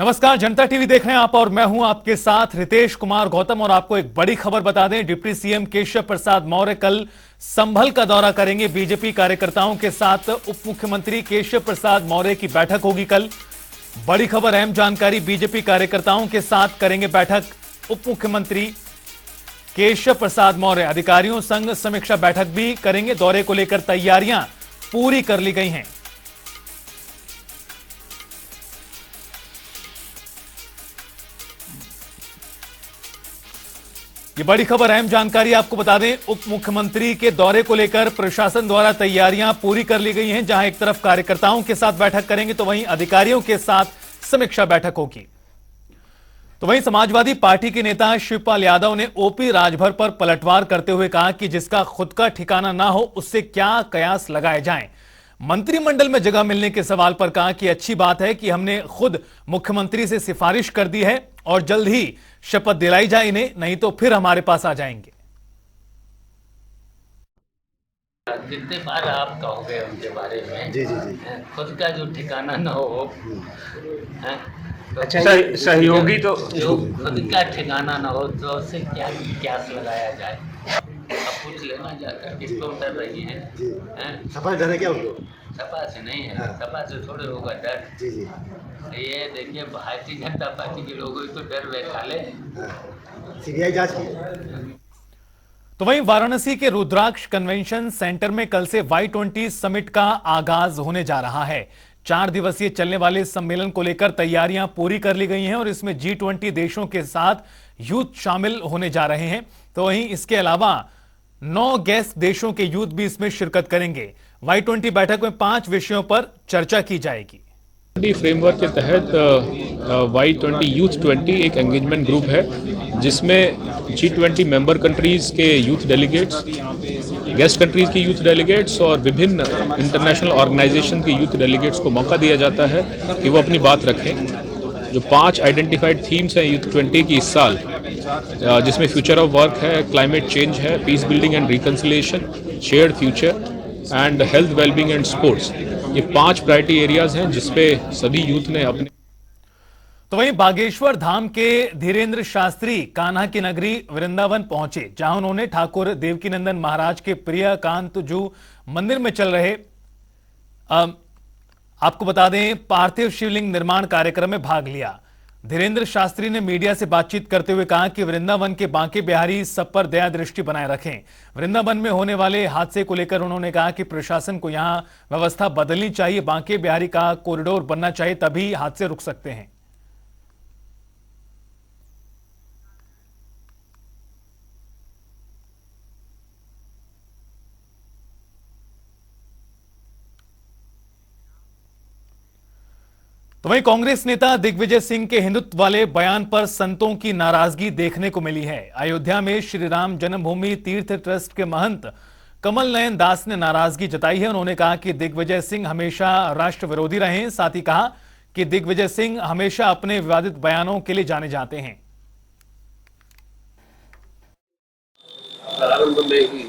नमस्कार, जनता टीवी देख रहे हैं आप और मैं हूं आपके साथ रितेश कुमार गौतम। और आपको एक बड़ी खबर बता दें, डिप्टी सीएम केशव प्रसाद मौर्य कल संभल का दौरा करेंगे। बीजेपी कार्यकर्ताओं के साथ उप मुख्यमंत्री केशव प्रसाद मौर्य की बैठक होगी कल। बड़ी खबर, अहम जानकारी, बीजेपी कार्यकर्ताओं के साथ करेंगे बैठक उप मुख्यमंत्री केशव प्रसाद मौर्य। अधिकारियों संग समीक्षा बैठक भी करेंगे। दौरे को लेकर तैयारियां पूरी कर ली गई हैं। ये बड़ी खबर, अहम जानकारी आपको बता दें, उप मुख्यमंत्री के दौरे को लेकर प्रशासन द्वारा तैयारियां पूरी कर ली गई हैं। जहां एक तरफ कार्यकर्ताओं के साथ बैठक करेंगे तो वहीं अधिकारियों के साथ समीक्षा बैठक होगी। तो वहीं समाजवादी पार्टी के नेता शिवपाल यादव ने ओपी राजभर पर पलटवार करते हुए कहा कि जिसका खुद का ठिकाना ना हो उससे क्या कयास लगाए जाएं। मंत्रिमंडल में जगह मिलने के सवाल पर कहा कि अच्छी बात है कि हमने खुद मुख्यमंत्री से सिफारिश कर दी है और जल्द ही शपथ दिलाई जाए इन्हें, नहीं तो फिर हमारे पास आ जाएंगे। कितने बार आप कहोगे उनके बारे में? जी जी जी। खुद का जो ठिकाना न हो, तो अच्छा, सहयोगी तो जो खुद का ठिकाना न हो तो उससे क्या क्यास लगाया जाए। अब पूछ लेना जाकर किसको डर रही है? जी। हैं? सपा डर है क्या उनको? सपा से नहीं है, हाँ। सपा से थोड़े होगा डर। जी जी। ये देखिए, भारतीय जनता पार्टी के लोगों को तो डर बैठा ले। हाँ। सीबीआई जांच की। तो वहीं वाराणसी के रुद्राक्ष कन्वेंशन सेंटर में कल से Y20 समिट का आगाज होने जा रहा है। 4 दिवसीय चलने वाले सम्मेलन को लेकर तैयारियां पूरी कर ली गई हैं और इसमें G20 देशों के साथ यूथ शामिल होने जा रहे हैं। तो वहीं इसके अलावा 9 गेस्ट देशों के यूथ भी इसमें शिरकत करेंगे। Y20 बैठक में 5 विषयों पर चर्चा की जाएगी। फ्रेमवर्क के तहत Y20 यूथ 20 एक एंगेजमेंट ग्रुप है जिसमें G20 मेंबर कंट्रीज के यूथ डेलीगेट्स, गेस्ट कंट्रीज के यूथ डेलीगेट्स और विभिन्न इंटरनेशनल ऑर्गेनाइजेशन के यूथ डेलीगेट्स को मौका दिया जाता है कि वो अपनी बात रखें। जो 5 आइडेंटिफाइड थीम्स हैं यूथ 20 की इस साल, जिसमें फ्यूचर ऑफ वर्क है, क्लाइमेट चेंज है, peace building and reconciliation, shared future and health wellbeing and sports, ये 5 प्रायोरिटी एरियाज हैं जिसपे सभी यूथ ने अपने। तो वहीं बागेश्वर धाम के धीरेन्द्र शास्त्री कान्हा की नगरी वृंदावन पहुंचे, जहां उन्होंने ठाकुर देवकीनंदन महाराज के प्रिय कांतजू मंदिर में चल रहे आपको बता दें पार्थिव शिवलिंग निर्माण कार्यक्रम में भाग लिया। धीरेन्द्र शास्त्री ने मीडिया से बातचीत करते हुए कहा कि वृंदावन के बांके बिहारी सब पर दया दृष्टि बनाए रखें। वृंदावन में होने वाले हादसे को लेकर उन्होंने कहा कि प्रशासन को यहां व्यवस्था बदलनी चाहिए, बांके बिहारी का कॉरिडोर बनना चाहिए, तभी हादसे रुक सकते हैं। तो वहीं कांग्रेस नेता दिग्विजय सिंह के हिंदुत्व वाले बयान पर संतों की नाराजगी देखने को मिली है। अयोध्या में श्री राम जन्मभूमि तीर्थ ट्रस्ट के महंत कमल नयन दास ने नाराजगी जताई है। उन्होंने कहा कि दिग्विजय सिंह हमेशा राष्ट्र विरोधी रहे हैं। साथ ही कहा कि दिग्विजय सिंह हमेशा अपने विवादित बयानों के लिए जाने जाते हैं। प्रारंभ में ही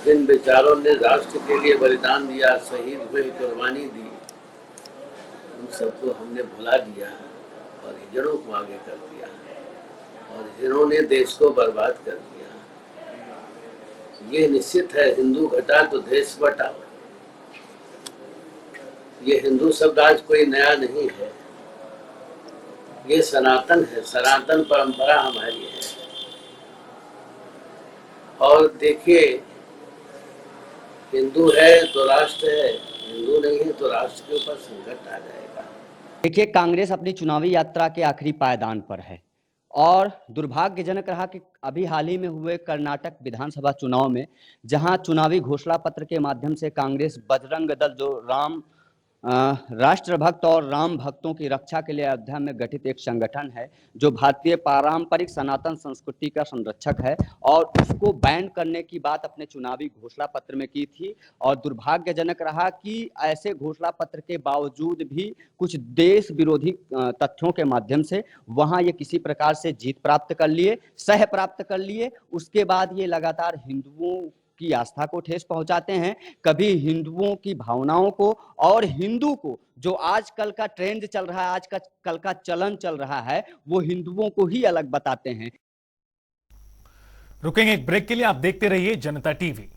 जिन विचारों ने राष्ट्र के लिए बलिदान दिया, शहीद हुए, कुर्बानी दी, उन सबको हमने भुला दिया और हिजड़ों को आगे कर दिया और हिजड़ों ने देश को बर्बाद कर दिया। ये निश्चित है, हिंदू घटा तो देश बटा। ये हिंदू शब्द आज कोई नया नहीं है, ये सनातन है, सनातन परंपरा हमारी है। और देखिए, हिंदू है तो राष्ट्र है, हिंदू नहीं है तो राष्ट्र के ऊपर संकट आ जाएगा। देखिए, कांग्रेस अपनी चुनावी यात्रा के आखिरी पायदान पर है और दुर्भाग्यजनक रहा कि अभी हाल ही में हुए कर्नाटक विधानसभा चुनाव में, जहां चुनावी घोषणा पत्र के माध्यम से कांग्रेस बजरंग दल, जो राष्ट्र भक्त और राम भक्तों की रक्षा के लिए अयोध्या में गठित एक संगठन है, जो भारतीय पारंपरिक सनातन संस्कृति का संरक्षक है, और उसको बैन करने की बात अपने चुनावी घोषणा पत्र में की थी। और दुर्भाग्यजनक रहा कि ऐसे घोषणा पत्र के बावजूद भी कुछ देश विरोधी तथ्यों के माध्यम से वहां ये किसी प्रकार से जीत प्राप्त कर लिए, सह प्राप्त कर लिए। उसके बाद ये लगातार हिंदुओं की आस्था को ठेस पहुंचाते हैं, कभी हिंदुओं की भावनाओं को और हिंदू को, जो आजकल का ट्रेंड चल रहा है, कल का चलन चल रहा है, वो हिंदुओं को ही अलग बताते हैं। रुकेंगे एक ब्रेक के लिए, आप देखते रहिए जनता टीवी।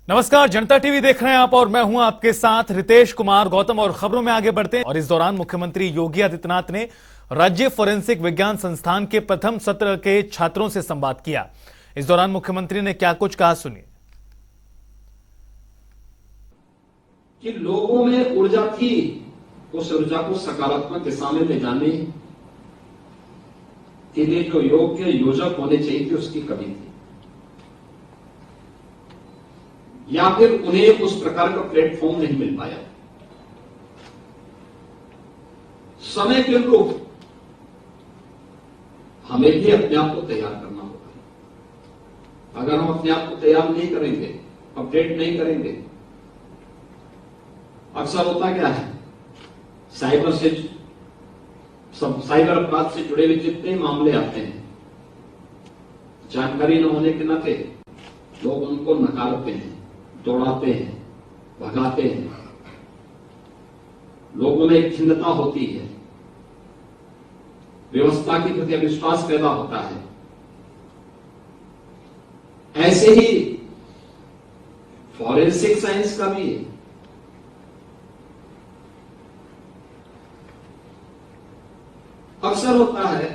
नमस्कार, जनता टीवी देख रहे हैं आप और मैं हूं आपके साथ रितेश कुमार गौतम। और खबरों में आगे बढ़ते हैं। और इस दौरान मुख्यमंत्री योगी आदित्यनाथ ने राज्य फोरेंसिक विज्ञान संस्थान के प्रथम सत्र के छात्रों से संवाद किया। इस दौरान मुख्यमंत्री ने क्या कुछ कहा, सुनिए। कि लोगों में ऊर्जा थी, उस ऊर्जा को सकारात्मक दिशा में ले जाने के लिए जो योग्य योजक होने चाहिए थे, उसकी कमी थी, या फिर उन्हें उस प्रकार का प्लेटफॉर्म नहीं मिल पाया। समय के अनुरूप हमें भी अपने आप को तैयार करना होगा। अगर हम अपने आप को तैयार नहीं करेंगे, अपडेट नहीं करेंगे, अक्सर होता क्या है, साइबर अपराध से जुड़े हुए जितने मामले आते हैं, जानकारी न होने के नाते लोग उनको नकारते हैं, दौड़ाते हैं, भगाते हैं, लोगों में एक खिन्नता होती है, व्यवस्था के प्रति अविश्वास पैदा होता है। ऐसे ही फॉरेंसिक साइंस का भी है। अक्सर होता है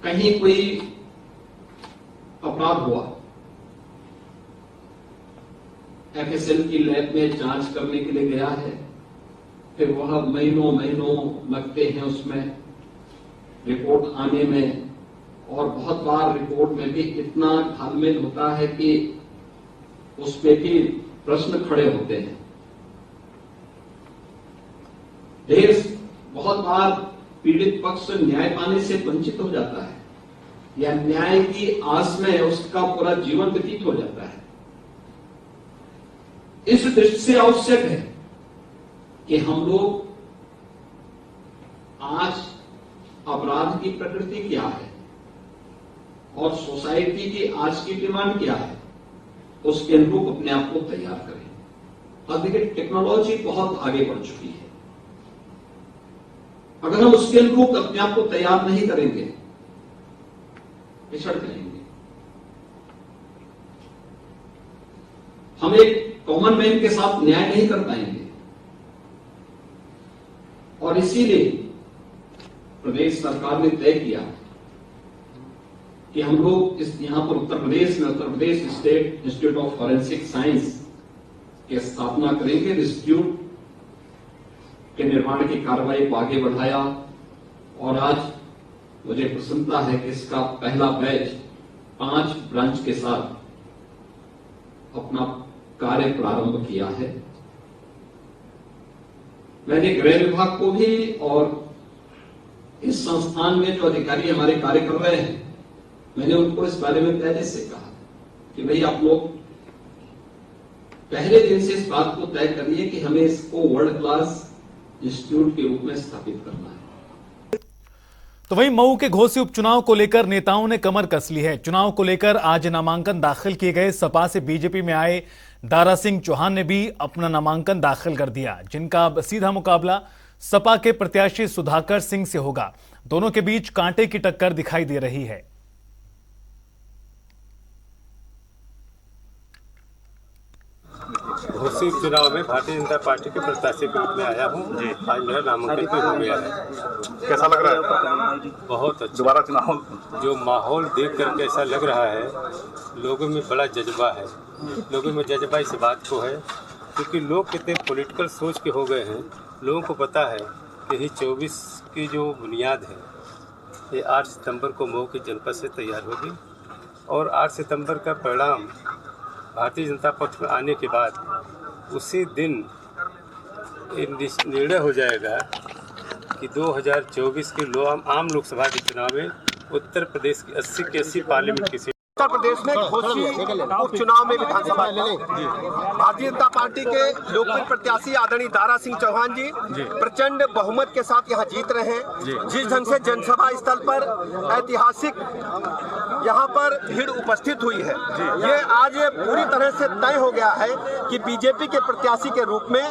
कहीं कोई अपराध हुआ, एफएसएल की लैब में जांच करने के लिए गया है, फिर वह महीनों लगते हैं उसमें रिपोर्ट आने में, और बहुत बार रिपोर्ट में भी इतना घालमेल होता है कि उसमें भी प्रश्न खड़े होते हैं। बहुत बार पीड़ित पक्ष न्याय पाने से वंचित हो जाता है, या न्याय की आस में उसका पूरा जीवन व्यतीत हो जाता है। इस दृष्टि से आवश्यक है कि हम लोग आज अपराध की प्रकृति क्या है और सोसाइटी की आज की डिमांड क्या है, उसके अनुरूप अपने आप को तैयार करें। अब देखिए, टेक्नोलॉजी बहुत आगे बढ़ चुकी है। अगर हम उसके अनुरूप अपने आप को तैयार नहीं करेंगे, पिछड़ जाएंगे। हम एक कॉमन मैन के साथ न्याय नहीं कर पाएंगे, और इसीलिए प्रदेश सरकार ने तय किया कि हम लोग यहां पर Uttar Pradesh state institute of forensic science की स्थापना करेंगे। इंस्टीट्यूट के निर्माण की कार्रवाई को आगे बढ़ाया, और आज मुझे प्रसन्नता है कि इसका पहला बैच 5 ब्रांच के साथ अपना कार्य प्रारंभ किया है। मैंने गृह विभाग को भी और इस संस्थान में जो अधिकारी हमारे कार्य कर रहे हैं, मैंने उनको इस बारे में पहले से कहा कि भाई आप लोग पहले दिन से इस बात को तय करिए कि हमें इसको वर्ल्ड क्लास इंस्टीट्यूट के रूप में स्थापित करना है। तो वहीं मऊ के घोसी उपचुनाव को लेकर नेताओं ने कमर कस ली है। चुनाव को लेकर आज नामांकन दाखिल किए गए। सपा से बीजेपी में आए दारा सिंह चौहान ने भी अपना नामांकन दाखिल कर दिया, जिनका सीधा मुकाबला सपा के प्रत्याशी सुधाकर सिंह से होगा। दोनों के बीच कांटे की टक्कर दिखाई दे रही है। घोसी उपचुनाव में भारतीय जनता पार्टी के प्रत्याशी के रूप में आया हूँ। आज मेरा नामांकन भी हो गया है। कैसा लग रहा है? बहुत अच्छा। दोबारा चुनाव जो माहौल देख करके ऐसा लग रहा है, लोगों में बड़ा जज्बा है। लोगों में जज्बा इस बात को है क्योंकि लोग कितने पॉलिटिकल सोच के हो गए हैं। लोगों को पता है कि यही 24 की जो बुनियाद है, ये 8 सितंबर को मऊ के जनपद से तैयार होगी, और 8 सितंबर का परिणाम भारतीय जनता पक्ष में आने के बाद उसी दिन निर्णय हो जाएगा कि 2024 के आम लोकसभा के चुनाव में उत्तर प्रदेश की 80 की 80 पार्लियामेंट की सीट उत्तर प्रदेश में घोसी उपचुनाव में विधानसभा भारतीय जनता पार्टी के लोकप्रिय प्रत्याशी आदरणीय दारा सिंह चौहान जी प्रचंड बहुमत के साथ यहाँ जीत रहे हैं। जिस ढंग से जनसभा स्थल पर ऐतिहासिक यहाँ पर भीड़ उपस्थित हुई है, ये आज पूरी तरह से तय हो गया है कि बीजेपी के प्रत्याशी के रूप में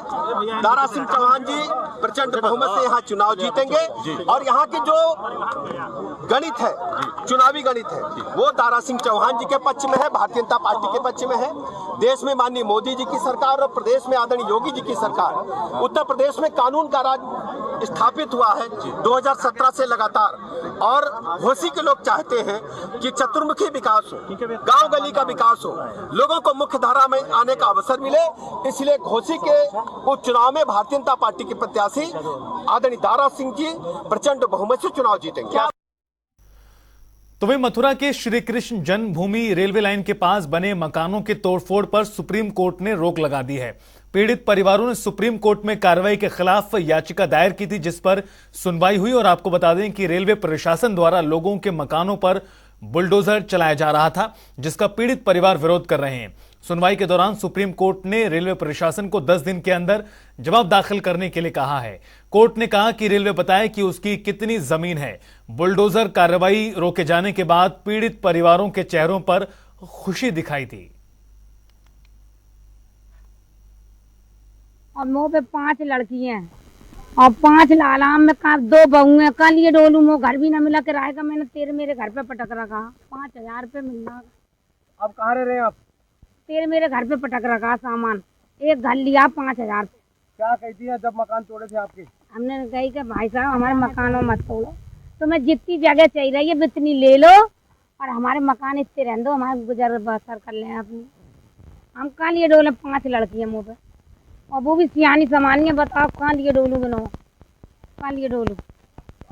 दारा सिंह चौहान जी प्रचंड बहुमत से यहाँ चुनाव जीतेंगे और यहाँ की जो गणित है, चुनावी गणित है, वो दारा सिंह चौहान जी के पक्ष में है, भारतीय जनता पार्टी के पक्ष में है। देश में माननीय मोदी जी की सरकार और प्रदेश में आदरणीय योगी जी की सरकार, उत्तर प्रदेश में कानून का राज स्थापित हुआ है 2017 से लगातार, और घोसी के लोग चाहते हैं कि चतुर्मुखी विकास हो, गांव गली का विकास हो, लोगों को मुख्य धारा में आने का अवसर मिले। इसलिए घोसी के उपचुनाव में भारतीय जनता पार्टी के प्रत्याशी आदरणीय दारा सिंह जी प्रचंड बहुमत से चुनाव जीतेंगे। तो वही मथुरा के श्री कृष्ण जन्मभूमि रेलवे लाइन के पास बने मकानों के तोड़फोड़ पर सुप्रीम कोर्ट ने रोक लगा दी है। पीड़ित परिवारों ने सुप्रीम कोर्ट में कार्रवाई के खिलाफ याचिका दायर की थी, जिस पर सुनवाई हुई। और आपको बता दें कि रेलवे प्रशासन द्वारा लोगों के मकानों पर बुलडोजर चलाया जा रहा था, जिसका पीड़ित परिवार विरोध कर रहे हैं। सुनवाई के दौरान सुप्रीम कोर्ट ने रेलवे प्रशासन को 10 दिन के अंदर जवाब दाखिल करने के लिए कहा है। कोर्ट ने कहा कि रेलवे बताए कि उसकी कितनी जमीन है। बुलडोजर कार्रवाई रोके जाने के बाद पीड़ित परिवारों के चेहरों पर खुशी दिखाई दी। और मुंह पे 5 लड़कियां हैं और 5 लालाम में 2 बहू हैं। कल ये डोलू मो घर भी ना मिला, किराए का मैंने तेरे मेरे घर पे पटक रखा, 5000 रुपये मिलना। अब कहाँ रह रहे हैं आप? तेरे मेरे घर पे पटक रखा सामान, एक घर लिया 5000 रुपये। क्या कहती है जब मकान तोड़े थे आपके? हमने कही कि भाई साहब हमारे मकानों मत तोड़ो, तुम्हें जितनी जगह चाहिए रही है इतनी ले लो और हमारे मकान इतने रहने दो, हमारे गुजर बसर कर लें अपनी। हम कहाँ लिए डोले 5 लड़कियां मुँह पे, और वो भी सियानी सामानी है। बताओ कहाँ लिए डोलू बनाओ, कहाँ लिए डोलू?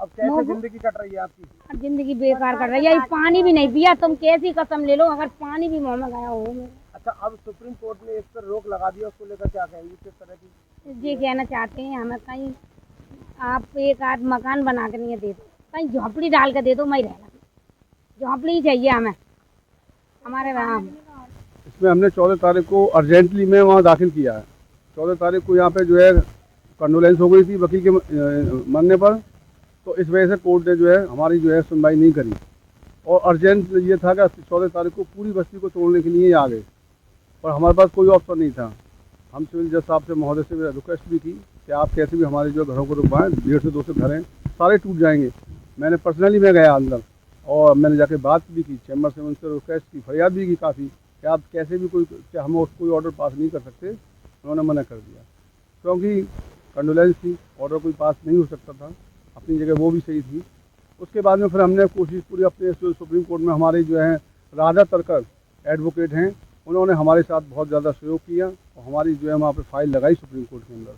अब कैसे जिंदगी कट रही है आपकी? जिंदगी बेकार कट रही है। पानी भी नहीं पिया, तुम कैसी कसम ले लो अगर पानी भी मुँह में गया हो मेरे। अच्छा, अब सुप्रीम कोर्ट ने इस पर रोक लगा दिया, उसको लेकर क्या कहेंगे? किस तरह की ये कहना चाहते हैं हमें, कहीं आप एक आध मकान बना के नहीं दे दो, कहीं झोंपड़ी डाल के दे दो, मैं रहना झोंपड़ी ही चाहिए हमें हमारे वहाँ। इसमें हमने 14 तारीख को अर्जेंटली में वहाँ दाखिल किया है। 14 तारीख को यहाँ पे जो है कंडोलेंस हो गई थी वकील के मरने पर, तो इस वजह से कोर्ट ने जो है हमारी जो है सुनवाई नहीं करी। और अर्जेंट ये था कि 14 तारीख को पूरी बस्ती को तोड़ने के लिए आ गए, पर हमारे पास कोई ऑप्शन नहीं था। हम सिविल जज साहब से महोदय से रिक्वेस्ट भी की कि आप कैसे भी हमारे जो घरों को रुकवाएं, 1.5 से 200 घर हैं, सारे टूट जाएंगे। मैंने पर्सनली मैं गया अंदर और मैंने जाके बात भी की, चैम्बर से उनसे रिक्वेस्ट की, फरियाद भी की काफ़ी कि आप कैसे भी हम कोई ऑर्डर पास नहीं कर सकते। उन्होंने मना कर दिया क्योंकि कंडोलेंस थी, ऑर्डर कोई पास नहीं हो सकता था, अपनी जगह वो भी सही थी। उसके बाद में फिर हमने कोशिश पूरी अपने सुप्रीम कोर्ट में हमारे जो है राधा तरकर एडवोकेट हैं, उन्होंने हमारे साथ बहुत ज़्यादा सहयोग किया और हमारी जो है वहाँ पे फाइल लगाई सुप्रीम कोर्ट के अंदर।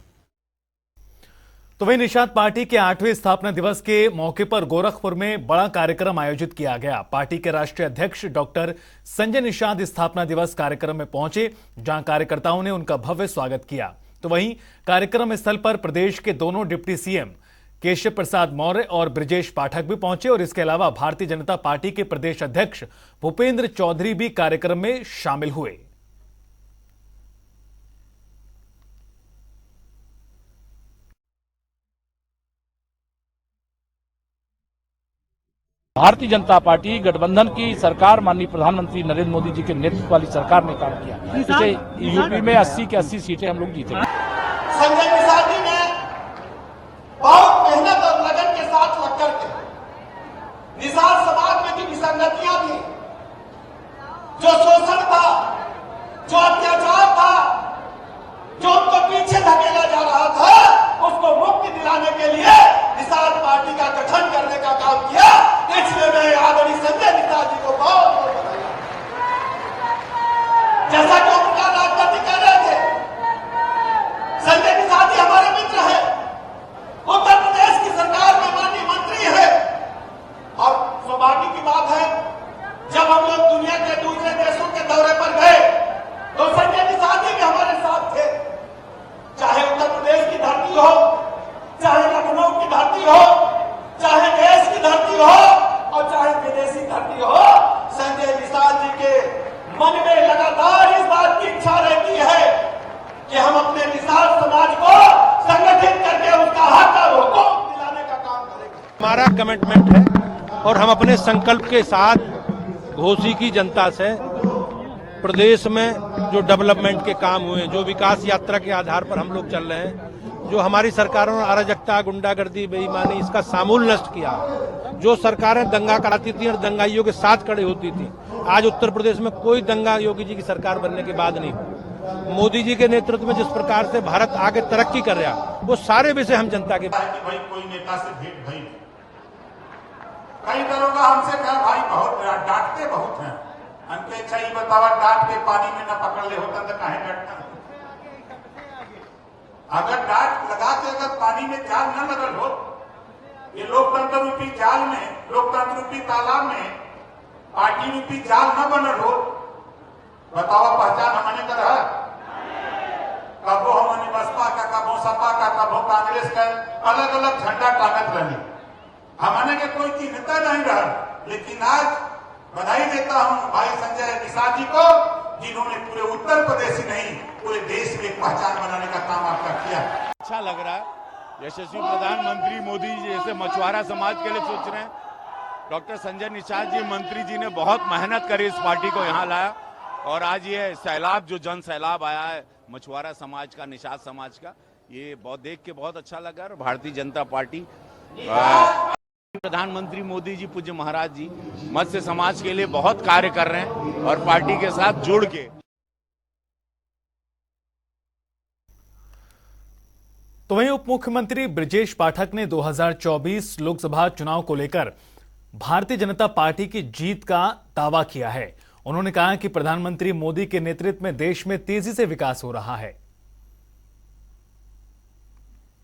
तो वहीं निषाद पार्टी के 8वें स्थापना दिवस के मौके पर गोरखपुर में बड़ा कार्यक्रम आयोजित किया गया। पार्टी के राष्ट्रीय अध्यक्ष डॉक्टर संजय निषाद स्थापना दिवस कार्यक्रम में पहुंचे, जहां कार्यकर्ताओं ने उनका भव्य स्वागत किया। तो वहीं कार्यक्रम स्थल पर प्रदेश के दोनों डिप्टी सीएम केशव प्रसाद मौर्य और ब्रजेश पाठक भी पहुंचे और इसके अलावा भारतीय जनता पार्टी के प्रदेश अध्यक्ष भूपेंद्र चौधरी भी कार्यक्रम में शामिल हुए। भारतीय जनता पार्टी गठबंधन की सरकार माननीय प्रधानमंत्री नरेंद्र मोदी जी के नेतृत्व वाली सरकार ने काम किया। इसे यूपी में 80 की 80 सीटें हम लोग जीतेंगे। संजय निषाद जी ने बहुत मेहनत और लगन के साथ लग करके निषाद समाज में जो विसंगतियां थी, जो शोषण था, जो अत्याचार था, जो उनको पीछे धकेला जा रहा था, उसको मुक्ति दिलाने के लिए निषाद पार्टी का गठन करने का काम किया। इसलिए मैं आदरणीय संजय निषाद जी को बहुत बधाई। जैसा कि उनका राष्ट्रपति कह रहे थे, संजय निषाद जी हमारे मित्र हैं, उत्तर प्रदेश की सरकार में माननीय मंत्री है। और सौभाग्य की बात है, जब हम लोग दुनिया के दूसरे देशों के दौरे पर गए तो संजय निषाद जी भी हमारे साथ थे। चाहे उत्तर प्रदेश की धरती हो, चाहे लखनऊ की धरती हो, चाहे देश की धरती हो और चाहे विदेशी धरती हो, संजय निषाद जी कमिटमेंट है और हम अपने संकल्प के साथ घोसी की जनता से प्रदेश में जो डेवलपमेंट के काम हुए, जो विकास यात्रा के आधार पर हम लोग चल रहे हैं, जो हमारी सरकारों ने अराजकता, गुंडागर्दी, बेईमानी इसका सामूल नष्ट किया, जो सरकारें दंगा कराती थी और दंगाइयों के साथ खड़ी होती थी, आज उत्तर प्रदेश में कोई दंगा योगी जी की सरकार बनने के बाद नहीं हुआ। मोदी जी के नेतृत्व में जिस प्रकार से भारत आगे तरक्की कर रहा, वो सारे विषय हम जनता के भाई कोई नेता से भेंट भाई कई दरोगा हमसे कहा भाई बहुत डांटते बहुत हैं, हमके अच्छा ही बतावा डांट के पानी में न पकड़ ले होता तो काहे डरता। अगर डांट लगा के अगर पानी में जाल न लगल हो, ये लोकतंत्र रूपी जाल में, लोकतंत्र रूपी तालाब में पार्टी रूपी जाल न बनल हो, बतावा पहचान हमने कर रहा, कबो हमने बसपा का, कबो सपा का, कबो कांग्रेस का अलग अलग झंडा टांगत रही, हमने के कोई चिन्हता नहीं रहा। लेकिन आज बधाई देता हूं भाई संजय निषाद जी को, जिन्होंने पूरे उत्तर प्रदेश ही नहीं पूरे देश में एक पहचान बनाने का काम आपका किया। अच्छा लग रहा है, यशस्वी प्रधानमंत्री मोदी जी जैसे मछुआरा समाज के लिए सोच रहे हैं। डॉक्टर संजय निषाद जी मंत्री जी ने बहुत मेहनत करी इस पार्टी को यहाँ लाया, और आज ये सैलाब, जो जन सैलाब आया है मछुआरा समाज का, निषाद समाज का, ये बहुत देख के बहुत अच्छा लगा। और भारतीय जनता पार्टी, प्रधानमंत्री मोदी जी, पूज्य महाराज जी मत्स्य समाज के लिए बहुत कार्य कर रहे हैं और पार्टी के साथ जुड़ के। तो वहीं उप मुख्यमंत्री ब्रजेश पाठक ने 2024 लोकसभा चुनाव को लेकर भारतीय जनता पार्टी की जीत का दावा किया है। उन्होंने कहा कि प्रधानमंत्री मोदी के नेतृत्व में देश में तेजी से विकास हो रहा है।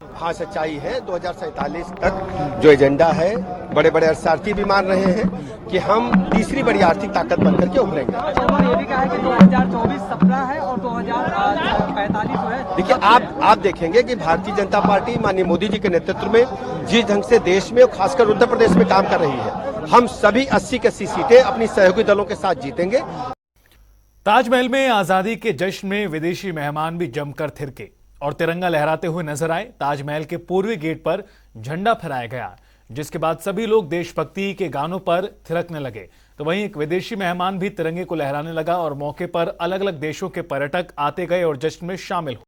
हाँ, सच्चाई है। 2047 तक जो एजेंडा है, बड़े बड़े अर्थशास्त्री भी मान रहे हैं कि हम तीसरी बड़ी आर्थिक ताकत बनकर के उभरेंगे। ये भी कहा है कि 2024 सपना है और 2045 जो है। देखिए, आप देखेंगे कि भारतीय जनता पार्टी माननीय मोदी जी के नेतृत्व में जिस ढंग से देश में और खासकर उत्तर प्रदेश में काम कर रही है, हम सभी 80 की 80 सीटें अपनी सहयोगी दलों के साथ जीतेंगे। ताजमहल में आजादी के जश्न में विदेशी मेहमान भी जमकर थिरके और तिरंगा लहराते हुए नजर आए। ताजमहल के पूर्वी गेट पर झंडा फहराया गया, जिसके बाद सभी लोग देशभक्ति के गानों पर थिरकने लगे। तो वहीं एक विदेशी मेहमान भी तिरंगे को लहराने लगा और मौके पर अलग अलग देशों के पर्यटक आते गए और जश्न में शामिल हुए।